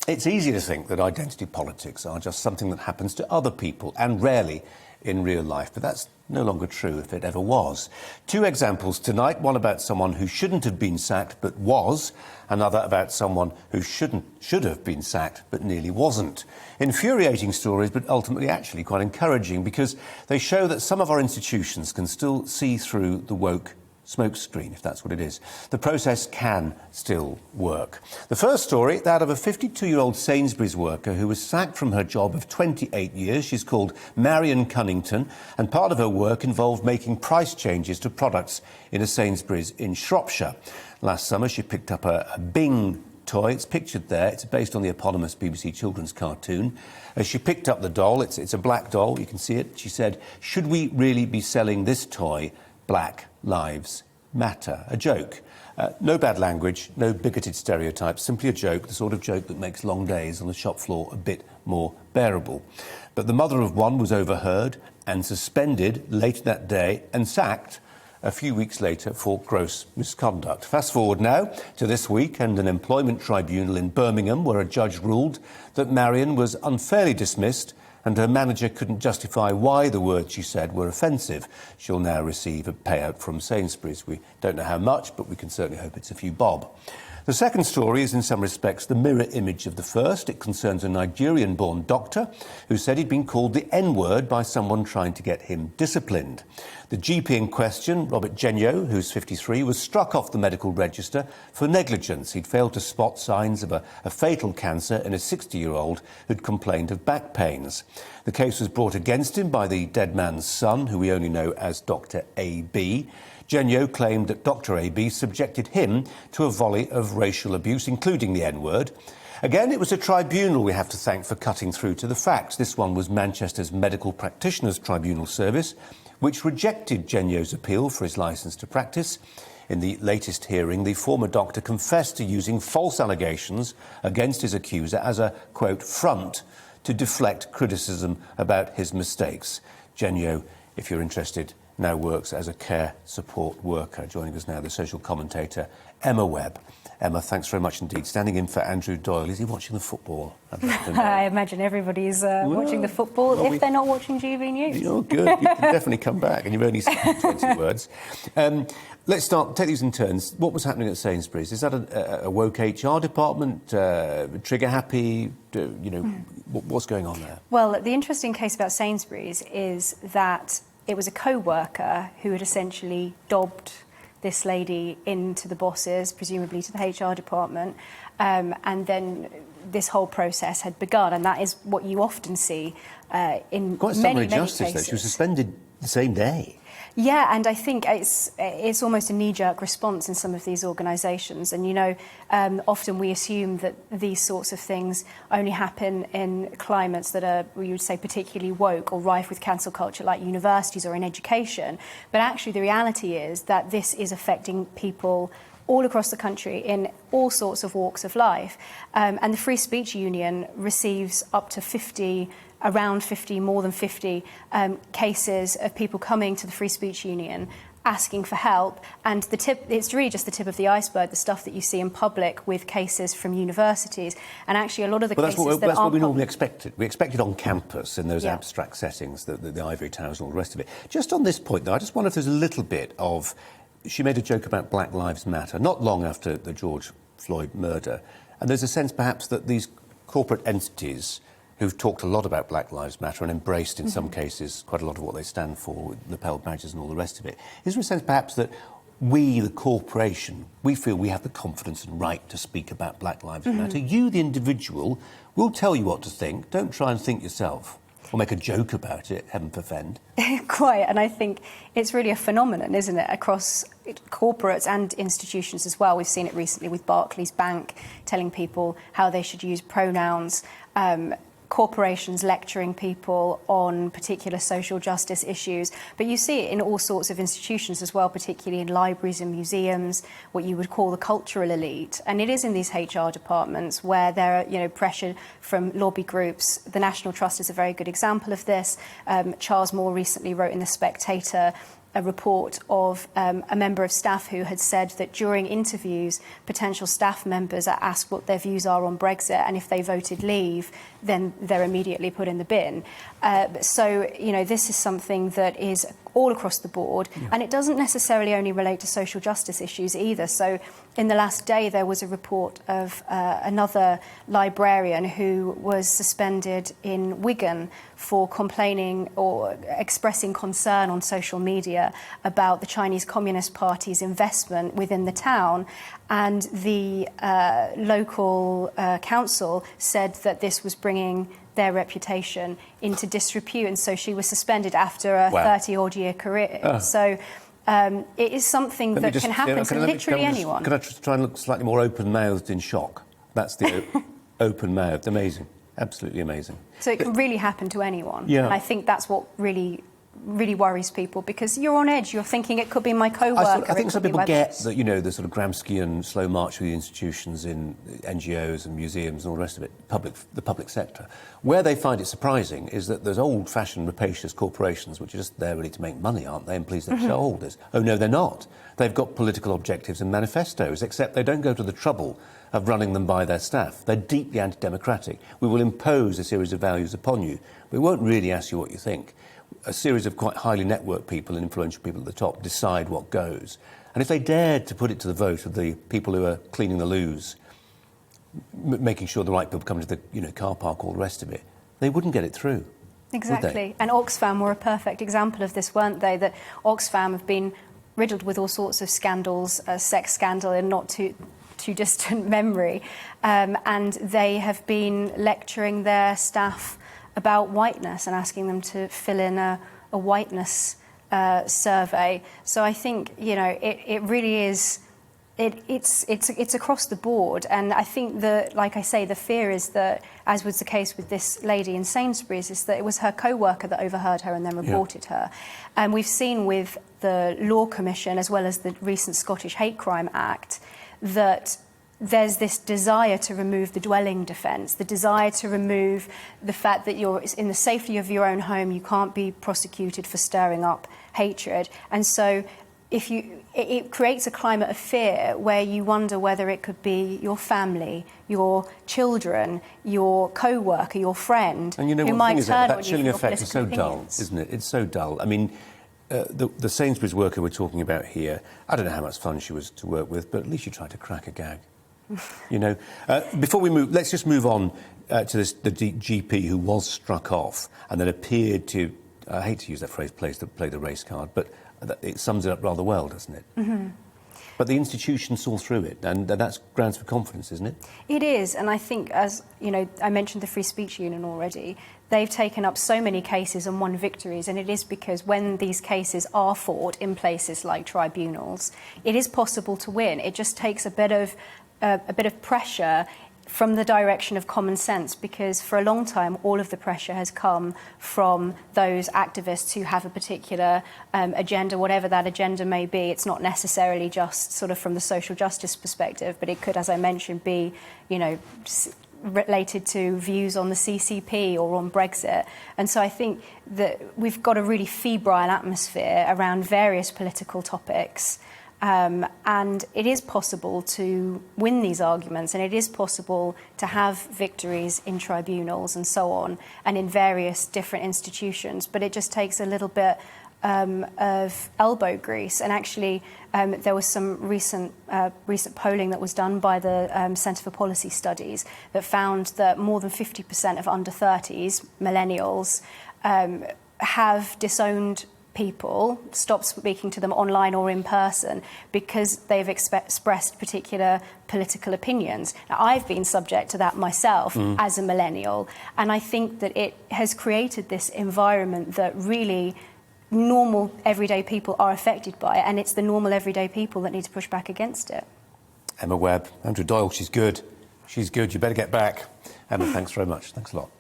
It's easy to think that identity politics are just something that happens to other people and rarely in real life, but that's no longer true if it ever was. Two examples tonight, one about someone who shouldn't have been sacked but was, another about someone who should have been sacked but nearly wasn't. Infuriating stories, but ultimately actually quite encouraging because they show that some of our institutions can still see through the woke smokescreen, if that's what it is. The process can still work. The first story, that of a 52-year-old Sainsbury's worker who was sacked from her job of 28 years. She's called Marion Cunnington, and part of her work involved making price changes to products in a Sainsbury's in Shropshire. Last summer, she picked up a Bing toy. It's pictured there. It's based on the eponymous BBC children's cartoon. As she picked up the doll, it's a black doll, you can see it, she said, "Should we really be selling this toy? Black Lives Matter." A joke. No bad language, no bigoted stereotypes, simply a joke, the sort of joke that makes long days on the shop floor a bit more bearable. But the mother of one was overheard and suspended later that day and sacked a few weeks later for gross misconduct. Fast forward now to this week and an employment tribunal in Birmingham where a judge ruled that Marion was unfairly dismissed and her manager couldn't justify why the words she said were offensive. She'll now receive a payout from Sainsbury's. We don't know how much, but we can certainly hope it's a few bob. The second story is in some respects the mirror image of the first. It concerns a Nigerian-born doctor who said he'd been called the N-word by someone trying to get him disciplined. The GP in question, Robert Genyo, who's 53, was struck off the medical register for negligence. He'd failed to spot signs of a fatal cancer in a 60-year-old who'd complained of back pains. The case was brought against him by the dead man's son, who we only know as Dr. A.B. Genyo claimed that Dr. A.B. subjected him to a volley of racial abuse, including the N-word. Again, it was a tribunal we have to thank for cutting through to the facts. This one was Manchester's Medical Practitioners Tribunal Service, which rejected Genyo's appeal for his licence to practice. In the latest hearing, the former doctor confessed to using false allegations against his accuser as a, quote, front to deflect criticism about his mistakes. Genyo, if you're interested, now works as a care support worker. Joining us now, the social commentator Emma Webb. Emma, thanks very much indeed. Standing in for Andrew Doyle. Is he watching the football? I imagine everybody's watching the football if they're not watching GBNews. You're good. You can definitely come back, and you've only said 20 words. Let's take these in turns. What was happening at Sainsbury's? Is that a woke HR department, trigger happy? What's going on there? Well, the interesting case about Sainsbury's is that it was a co-worker who had essentially dobbed this lady into the bosses, presumably to the HR department, and then this whole process had begun, and that is what you often see in quite many justice, cases. Though. She was suspended the same day. Yeah, and I think it's almost a knee-jerk response in some of these organisations. And, often we assume that these sorts of things only happen in climates that are, we would say, particularly woke or rife with cancel culture, like universities or in education. But actually, the reality is that this is affecting people all across the country in all sorts of walks of life. And the Free Speech Union receives up to around 50, more than 50 cases of people coming to the Free Speech Union asking for help. And it's really just the tip of the iceberg, the stuff that you see in public with cases from universities. And actually a lot of the cases that's what we normally expected. We expected on campus in those abstract settings, the ivory towers and all the rest of it. Just on this point, though, I just wonder if there's a little bit of... She made a joke about Black Lives Matter, not long after the George Floyd murder. And there's a sense, perhaps, that these corporate entities who've talked a lot about Black Lives Matter and embraced, in some cases, quite a lot of what they stand for, with lapel badges and all the rest of it. Is there a sense, perhaps, that we, the corporation, we feel we have the confidence and right to speak about Black Lives Matter? You, the individual, will tell you what to think. Don't try and think yourself. Or make a joke about it, heaven forfend. Quite, and I think it's really a phenomenon, isn't it, across corporates and institutions as well. We've seen it recently with Barclays Bank telling people how they should use pronouns, corporations lecturing people on particular social justice issues. But you see it in all sorts of institutions as well, particularly in libraries and museums, what you would call the cultural elite. And it is in these HR departments where there are, pressure from lobby groups. The National Trust is a very good example of this. Charles Moore recently wrote in The Spectator a report of a member of staff who had said that during interviews, potential staff members are asked what their views are on Brexit, and if they voted leave, then they're immediately put in the bin. So, you know, this is something that is all across the board, and it doesn't necessarily only relate to social justice issues either. So in the last day, there was a report of another librarian who was suspended in Wigan for complaining or expressing concern on social media about the Chinese Communist Party's investment within the town. And the local council said that this was bringing their reputation into disrepute, and so she was suspended after a 30-odd-year career. So it is something that can happen to literally anyone. Can I try and look slightly more open-mouthed in shock? That's the open-mouthed. Amazing. Absolutely amazing. So it can really happen to anyone. Yeah. And I think that's what really worries people, because you're on edge. You're thinking it could be my co-worker. I think some people get that, you know, the sort of Gramscian slow march through the institutions in NGOs and museums and all the rest of it, the public sector. Where they find it surprising is that there's old-fashioned rapacious corporations which are just there really to make money, aren't they, and please their shareholders. Oh, no, they're not. They've got political objectives and manifestos, except they don't go to the trouble of running them by their staff. They're deeply anti-democratic. We will impose a series of values upon you. We won't really ask you what you think. A series of quite highly networked people and influential people at the top decide what goes. And if they dared to put it to the vote of the people who are cleaning the loos, making sure the right people come to the car park, all the rest of it, they wouldn't get it through. Exactly. And Oxfam were a perfect example of this, weren't they? That Oxfam have been riddled with all sorts of scandals, a sex scandal in not too distant memory, and they have been lecturing their staff about whiteness and asking them to fill in a whiteness survey. So I think, you know, it really is. It's across the board, and I think like I say, the fear is that, as was the case with this lady in Sainsbury's, is that it was her co-worker that overheard her and then reported her. And we've seen with the Law Commission, as well as the recent Scottish Hate Crime Act, that there's this desire to remove the dwelling defence, the desire to remove the fact that you're in the safety of your own home, you can't be prosecuted for stirring up hatred. And so it creates a climate of fear where you wonder whether it could be your family, your children, your co-worker, your friend, and you know who what might the thing is, turn that on chilling you for effect is so dull, opinions. isn't it? It's so dull. I mean, the Sainsbury's worker we're talking about here, I don't know how much fun she was to work with, but at least you tried to crack a gag. You know, before we move, let's just move on to the GP who was struck off and then appeared to, I hate to use that phrase, play the race card, but it sums it up rather well, doesn't it? Mm-hmm. But the institution saw through it, and that's grounds for confidence, isn't it? It is, and I think, as you know, I mentioned the Free Speech Union already. They've taken up so many cases and won victories, and it is because when these cases are fought in places like tribunals, it is possible to win. It just takes a bit of pressure from the direction of common sense, because for a long time all of the pressure has come from those activists who have a particular agenda, whatever that agenda may be. It's not necessarily just sort of from the social justice perspective, but it could, as I mentioned, be, you know, related to views on the CCP or on Brexit. And so I think that we've got a really febrile atmosphere around various political topics. And it is possible to win these arguments, and it is possible to have victories in tribunals and so on, and in various different institutions. But it just takes a little bit of elbow grease. And actually, there was some recent polling that was done by the Centre for Policy Studies that found that more than 50% of under-30s, millennials, have disowned people, stopped speaking to them online or in person because they've expressed particular political opinions. Now, I've been subject to that myself as a millennial, and I think that it has created this environment that really normal, everyday people are affected by it, and it's the normal, everyday people that need to push back against it. Emma Webb, Andrew Doyle, she's good. She's good. You better get back. Emma, thanks very much. Thanks a lot.